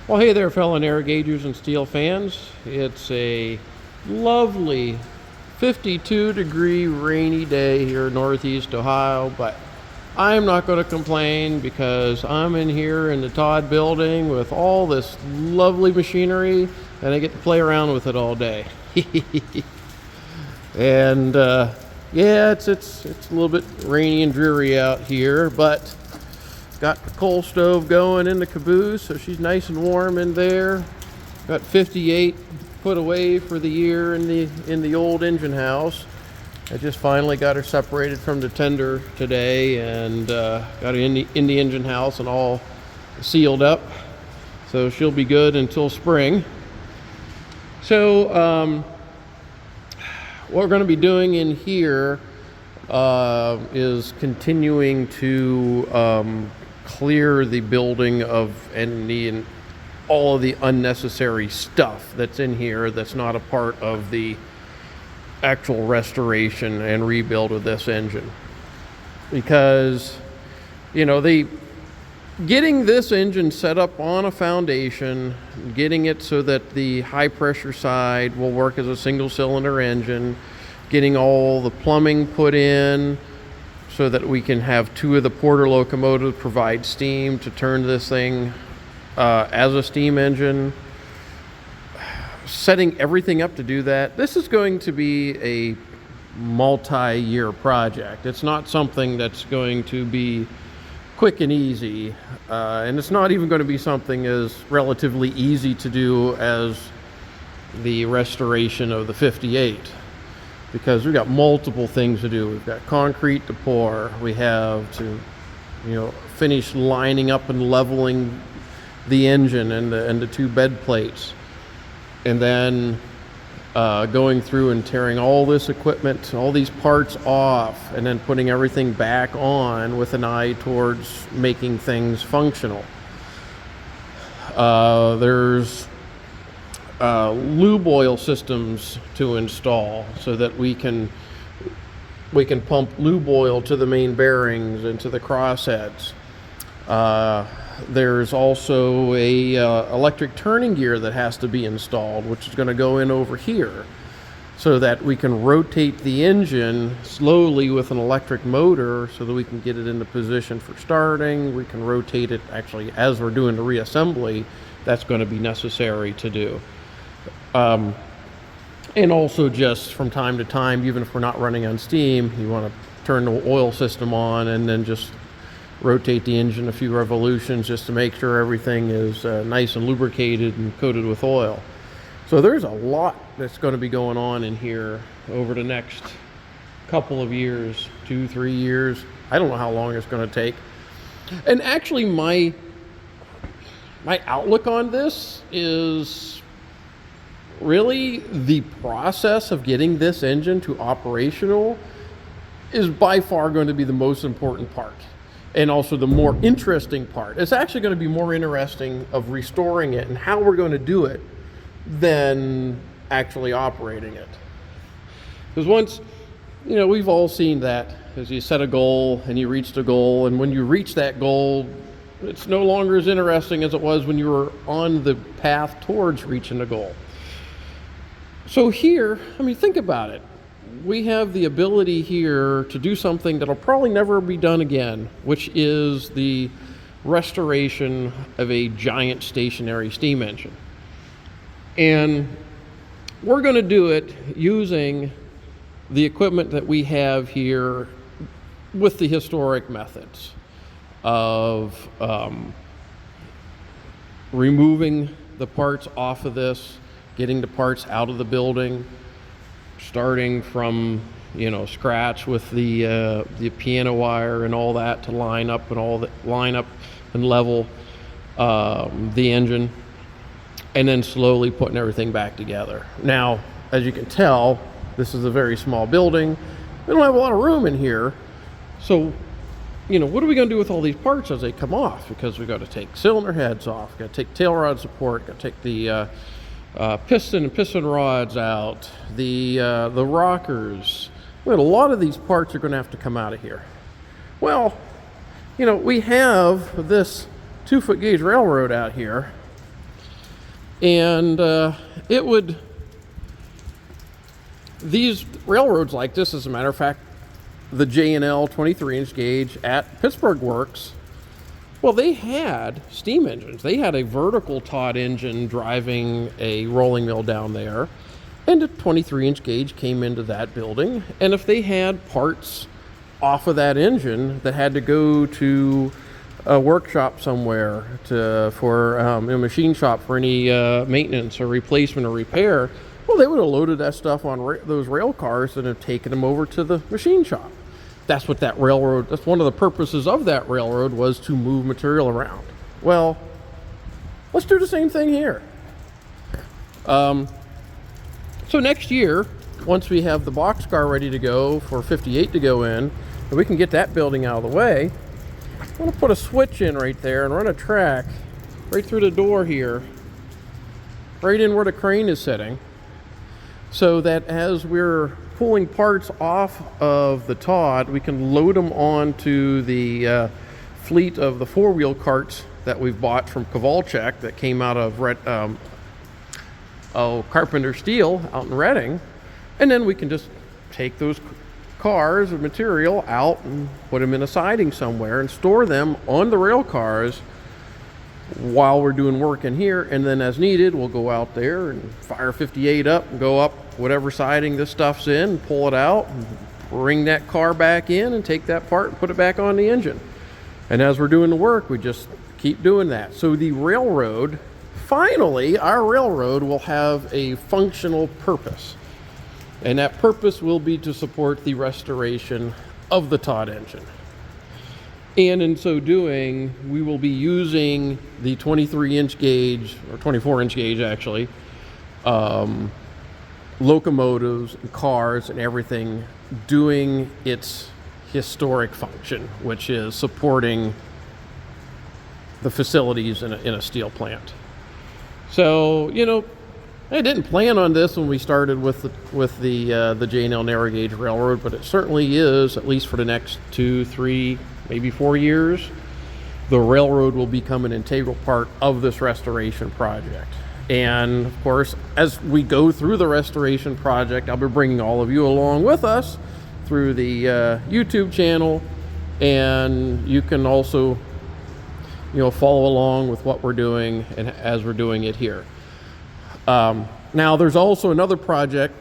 Well, hey there, fellow air gaugers and steel fans. It's a lovely 52-degree rainy day here in Northeast Ohio, but I'm not going to complain because I'm in here in the Todd building with all this lovely machinery, and I get to play around with it all day. And yeah, it's a little bit rainy and dreary out here, but got the coal stove going in the caboose, so she's nice and warm in there. Got 58 put away for the year in the old engine house. I just finally got her separated from the tender today and got her in the engine house and all sealed up. So she'll be good until spring. So what we're going to be doing in here is continuing to clear the building of and all of the unnecessary stuff that's in here that's not a part of the actual restoration and rebuild of this engine. Because, you know, getting this engine set up on a foundation, getting it so that the high pressure side will work as a single cylinder engine, getting all the plumbing put in so that we can have two of the Porter locomotives provide steam to turn this thing as a steam engine, setting everything up to do that. This is going to be a multi-year project. It's not something that's going to be quick and easy, and it's not even going to be something as relatively easy to do as the restoration of the 58, because we've got multiple things to do. We've got concrete to pour, we have to, finish lining up and leveling the engine and the two bed plates, and then going through and tearing all this equipment, all these parts off, and then putting everything back on with an eye towards making things functional. There's lube oil systems to install so that we can pump lube oil to the main bearings and to the crossheads. There's also a electric turning gear that has to be installed, which is going to go in over here so that we can rotate the engine slowly with an electric motor so that we can get it into position for starting. We can rotate it actually as we're doing the reassembly. That's going to be necessary to do. And also just from time to time, even if we're not running on steam, you want to turn the oil system on and then just rotate the engine a few revolutions just to make sure everything is nice and lubricated and coated with oil. So there's a lot that's going to be going on in here over the next couple of years, 2-3 years. I don't know how long it's going to take. And actually my outlook on this is really the process of getting this engine to operational is by far going to be the most important part. And also the more interesting part. It's actually going to be more interesting of restoring it and how we're going to do it than actually operating it. Because once, we've all seen that as you set a goal and you reach the goal, and when you reach that goal, it's no longer as interesting as it was when you were on the path towards reaching the goal. So here, think about it. We have the ability here to do something that'll probably never be done again, which is the restoration of a giant stationary steam engine. And we're going to do it using the equipment that we have here with the historic methods of removing the parts off of this, getting the parts out of the building, starting from scratch with the piano wire and all that to line up and level the engine, and then slowly putting everything back together. Now, as you can tell, this is a very small building. We don't have a lot of room in here, so what are we going to do with all these parts as they come off? Because we got to take cylinder heads off, got to take tail rod support, got to take the piston and piston rods out, the rockers. A lot of these parts are going to have to come out of here. Well, we have this 2-foot gauge railroad out here And it would, these railroads like this, as a matter of fact, the J&L 23-inch gauge at Pittsburgh Works, well, they had steam engines. They had a vertical Todd engine driving a rolling mill down there, and a 23-inch gauge came into that building. And if they had parts off of that engine that had to go to a workshop somewhere for a machine shop for any maintenance or replacement or repair, well, they would have loaded that stuff on those rail cars and have taken them over to the machine shop. That's what that railroad, that's one of the purposes of that railroad, was to move material around. Well, let's do the same thing here. So next year, once we have the boxcar ready to go for 58 to go in, and we can get that building out of the way, I'm going to put a switch in right there and run a track right through the door here, right in where the crane is sitting, so that as we're pulling parts off of the Todd, we can load them onto the fleet of the four-wheel carts that we've bought from Kowalczyk that came out of Carpenter Steel out in Reading. And then we can just take those cars of material out and put them in a siding somewhere and store them on the rail cars while we're doing work in here. And then as needed, we'll go out there and fire 58 up and go up whatever siding this stuff's in, pull it out, and bring that car back in and take that part and put it back on the engine. And as we're doing the work, we just keep doing that. So the railroad, finally, our railroad will have a functional purpose. And that purpose will be to support the restoration of the Todd engine. And in so doing, we will be using the 23-inch gauge, or 24-inch gauge actually, locomotives and cars and everything doing its historic function, which is supporting the facilities in a steel plant. So, you know, I didn't plan on this when we started with the J&L narrow gauge railroad, but it certainly is, at least for the next 2, 3, maybe 4 years, the railroad will become an integral part of this restoration project. And of course, as we go through the restoration project, I'll be bringing all of you along with us through the YouTube channel, and you can also, you know, follow along with what we're doing and as we're doing it here. Now, there's also another project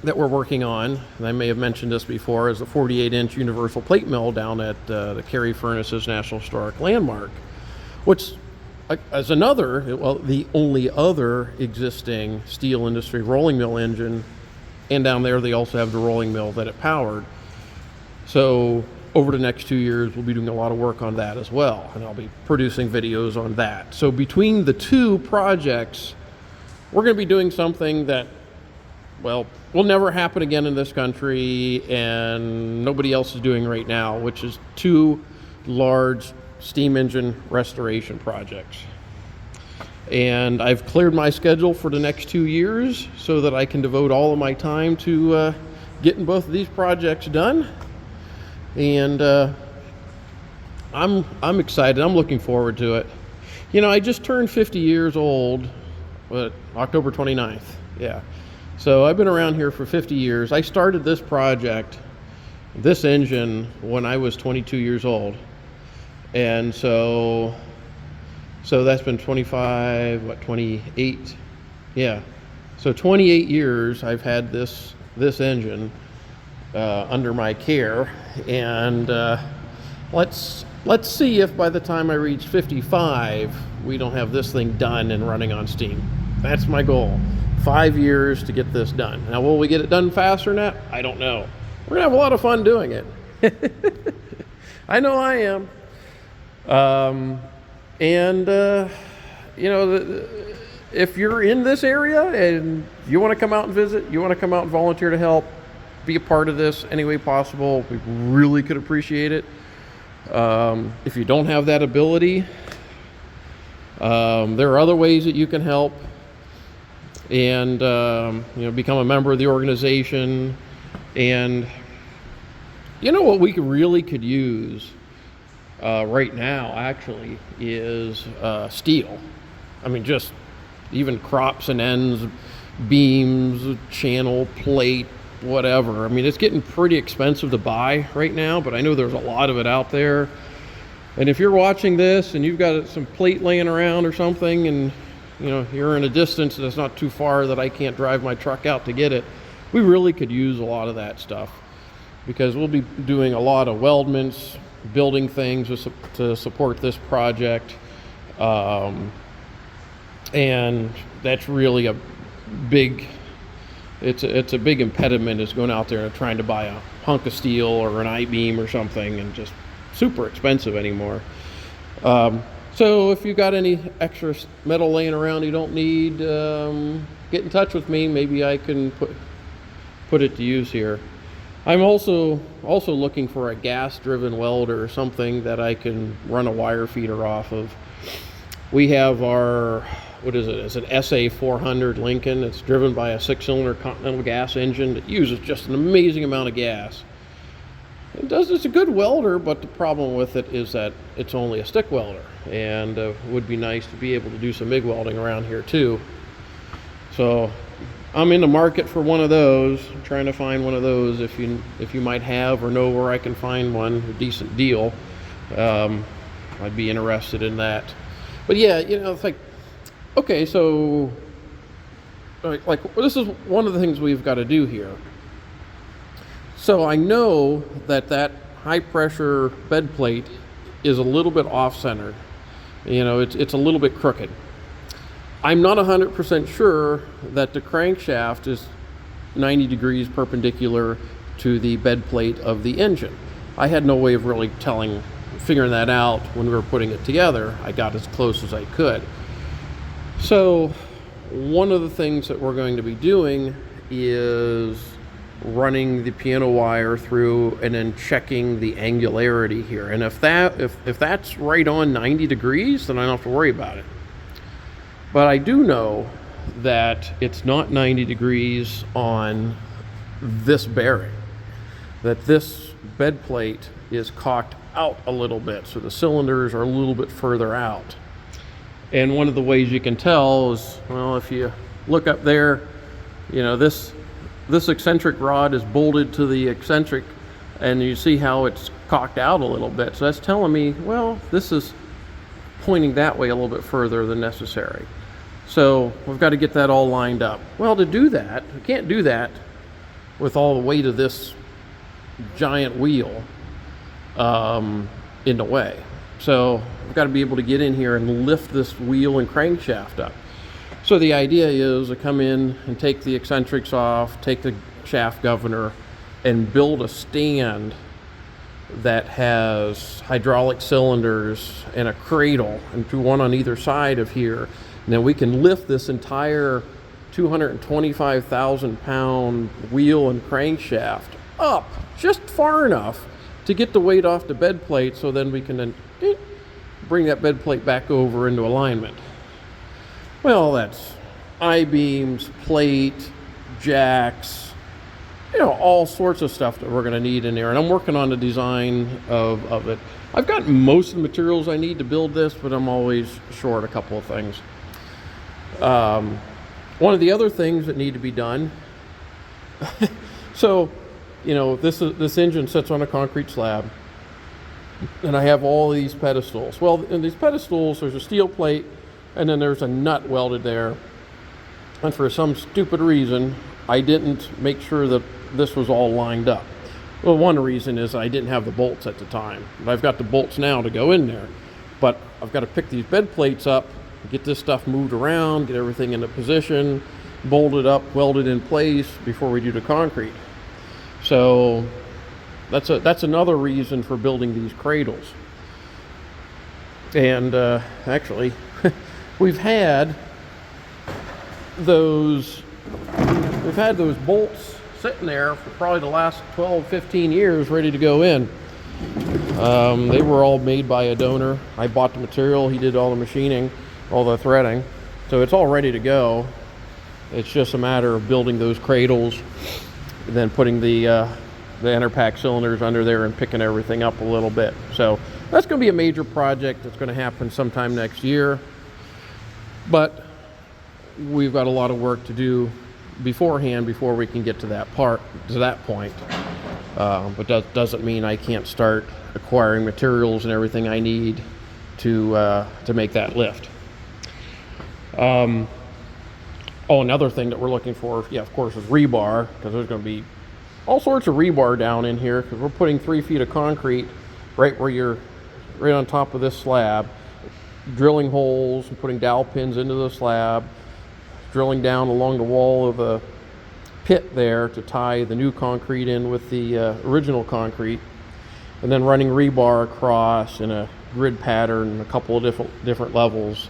that we're working on, and I may have mentioned this before, is a 48-inch universal plate mill down at the Cary Furnaces National Historic Landmark, which as another, well, the only other existing steel industry rolling mill engine, and down there they also have the rolling mill that it powered. So over the next 2 years, we'll be doing a lot of work on that as well, and I'll be producing videos on that. So between the two projects, we're going to be doing something that, well, will never happen again in this country, and nobody else is doing right now, which is two large steam engine restoration projects. And I've cleared my schedule for the next 2 years so that I can devote all of my time to getting both of these projects done. And I'm excited. I'm looking forward to it. You know, I just turned 50 years old, October 29th. Yeah. So I've been around here for 50 years. I started this project, this engine, when I was 22 years old. And so that's been 28? Yeah. So 28 years I've had this engine under my care, and let's see if by the time I reach 55 we don't have this thing done and running on steam. That's my goal. 5 years to get this done. Now, will we get it done faster than that? I don't know. We're gonna have a lot of fun doing it. I know I am. You know, if you're in this area and you want to come out and visit, you want to come out and volunteer to help, be a part of this any way possible, we really could appreciate it. If you don't have that ability, there are other ways that you can help, and you know, become a member of the organization. And you know what we really could use right now actually is steel. I mean, just even crops and ends, beams, channel, plate, whatever. I mean, it's getting pretty expensive to buy right now, but I know there's a lot of it out there. And if you're watching this and you've got some plate laying around or something, and you're in a distance that's not too far that I can't drive my truck out to get it, we really could use a lot of that stuff, because we'll be doing a lot of weldments, building things to support this project. And that's really a big, it's a big impediment, is going out there and trying to buy a hunk of steel or an I-beam or something, and just super expensive anymore. So if you got any extra metal laying around you don't need, get in touch with me. Maybe I can put it to use here. I'm also looking for a gas-driven welder or something that I can run a wire feeder off of. We have our, what is it? It's an SA400 Lincoln. It's driven by a 6-cylinder Continental gas engine that uses just an amazing amount of gas. It's a good welder, but the problem with it is that it's only a stick welder, and it would be nice to be able to do some MIG welding around here too. So I'm in the market for one of those. I'm trying to find one of those. If you might have or know where I can find one, a decent deal, I'd be interested in that. But yeah, it's like, okay, so like this is one of the things we've got to do here. So I know that high pressure bed plate is a little bit off-centered. It's a little bit crooked. I'm not 100% sure that the crankshaft is 90 degrees perpendicular to the bed plate of the engine. I had no way of really figuring that out when we were putting it together. I got as close as I could. So one of the things that we're going to be doing is running the piano wire through and then checking the angularity here. And if that's right on 90 degrees, then I don't have to worry about it. But I do know that it's not 90 degrees on this bearing, that this bed plate is cocked out a little bit, so the cylinders are a little bit further out. And one of the ways you can tell is, well, if you look up there, this eccentric rod is bolted to the eccentric, and you see how it's cocked out a little bit. So that's telling me, well, this is pointing that way a little bit further than necessary. So we've got to get that all lined up. Well, to do that, we can't do that with all the weight of this giant wheel in the way. So we've got to be able to get in here and lift this wheel and crankshaft up. So the idea is to come in and take the eccentrics off, take the shaft governor, and build a stand that has hydraulic cylinders and a cradle, and do one on either side of here. And then we can lift this entire 225,000 pound wheel and crankshaft up just far enough to get the weight off the bed plate, so then we can then bring that bed plate back over into alignment. Well, that's I-beams, plate, jacks, all sorts of stuff that we're going to need in there. And I'm working on the design of it. I've got most of the materials I need to build this, but I'm always short a couple of things. One of the other things that need to be done, so, this engine sits on a concrete slab, and I have all these pedestals. Well, in these pedestals, there's a steel plate, and then there's a nut welded there. And for some stupid reason, I didn't make sure that this was all lined up. Well, one reason is I didn't have the bolts at the time. But I've got the bolts now to go in there. But I've got to pick these bed plates up, get this stuff moved around, get everything into position, bolted up, welded in place before we do the concrete. So that's another reason for building these cradles. And actually, we've had those bolts sitting there for probably the last 12, 15 years ready to go in. They were all made by a donor. I bought the material, he did all the machining, all the threading. So it's all ready to go. It's just a matter of building those cradles and then putting the Enerpack cylinders under there and picking everything up a little bit. So that's going to be a major project that's going to happen sometime next year. But we've got a lot of work to do beforehand before we can get to that point. But that doesn't mean I can't start acquiring materials and everything I need to make that lift. Another thing that we're looking for, of course, is rebar, because there's going to be all sorts of rebar down in here, because we're putting 3 feet of concrete right on top of this slab, drilling holes and putting dowel pins into the slab, drilling down along the wall of the pit there to tie the new concrete in with the original concrete, and then running rebar across in a grid pattern, a couple of different levels,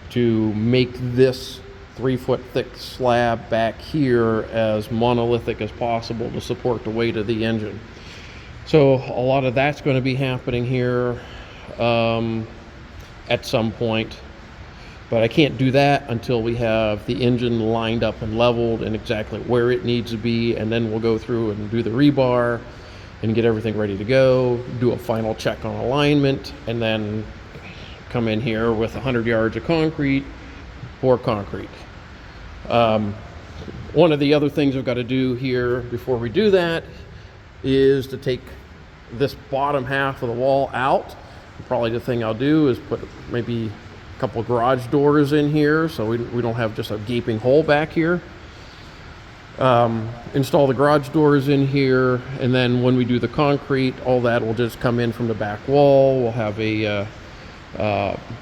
to make this 3-foot thick slab back here as monolithic as possible to support the weight of the engine. So a lot of that's going to be happening here at some point, but I can't do that until we have the engine lined up and leveled and exactly where it needs to be, and then we'll go through and do the rebar and get everything ready to go, do a final check on alignment, and then come in here with 100 yards of concrete, pour concrete. One of the other things I've got to do here before we do that is to take this bottom half of the wall out. Probably the thing I'll do is put maybe a couple of garage doors in here so we don't have just a gaping hole back here. Install the garage doors in here, and then when we do the concrete, all that will just come in from the back wall. We'll have a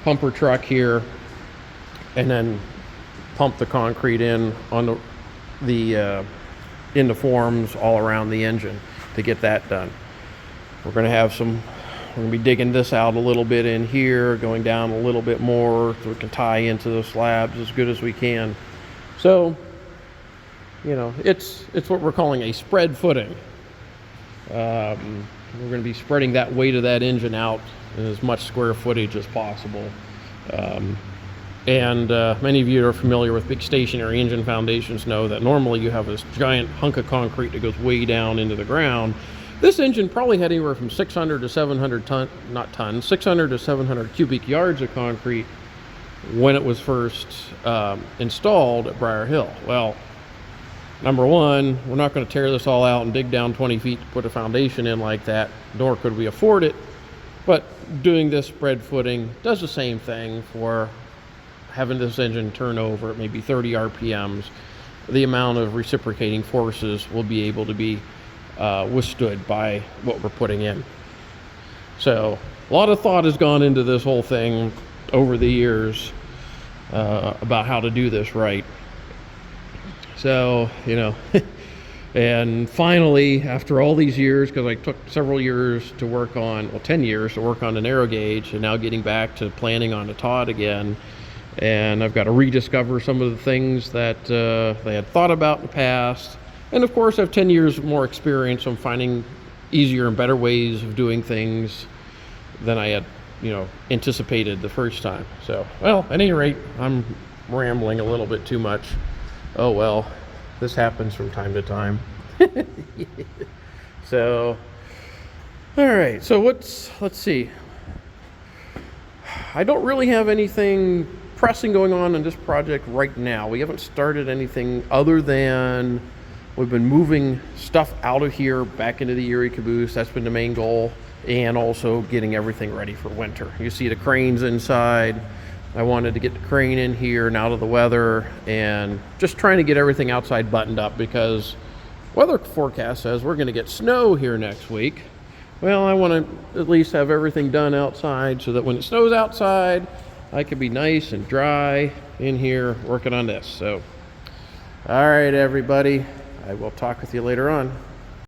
pumper truck here, and then pump the concrete in on the forms all around the engine to get that done. We're going to be digging this out a little bit in here, going down a little bit more so we can tie into the slabs as good as we can. So, it's what we're calling a spread footing. We're going to be spreading that weight of that engine out in as much square footage as possible. And many of you are familiar with big stationary engine foundations know that normally you have this giant hunk of concrete that goes way down into the ground. This engine probably had anywhere from 600 to 700 600 to 700 cubic yards of concrete when it was first installed at Briar Hill. Well, number one, we're not going to tear this all out and dig down 20 feet to put a foundation in like that, nor could we afford it. But doing this spread footing does the same thing for having this engine turn over at maybe 30 RPMs. The amount of reciprocating forces will be able to be withstood by what we're putting in. So a lot of thought has gone into this whole thing over the years about how to do this right. So, and finally, after all these years, because I took several years to work on, 10 years to work on the narrow gauge, and now getting back to planning on the Todd again, and I've got to rediscover some of the things that I had thought about in the past. And of course, I have 10 years more experience on finding easier and better ways of doing things than I had, anticipated the first time. So, well, at any rate, I'm rambling a little bit too much. Oh well, this happens from time to time. So, all right, so let's see. I don't really have anything pressing going on this project right now. We haven't started anything other than we've been moving stuff out of here back into the Erie caboose. That's been the main goal, and also getting everything ready for winter. You see the cranes inside. I wanted to get the crane in here and out of the weather, and just trying to get everything outside buttoned up, because weather forecast says we're going to get snow here next week. Well, I want to at least have everything done outside so that when it snows outside, I can be nice and dry in here working on this. So, all right, everybody. I will talk with you later on.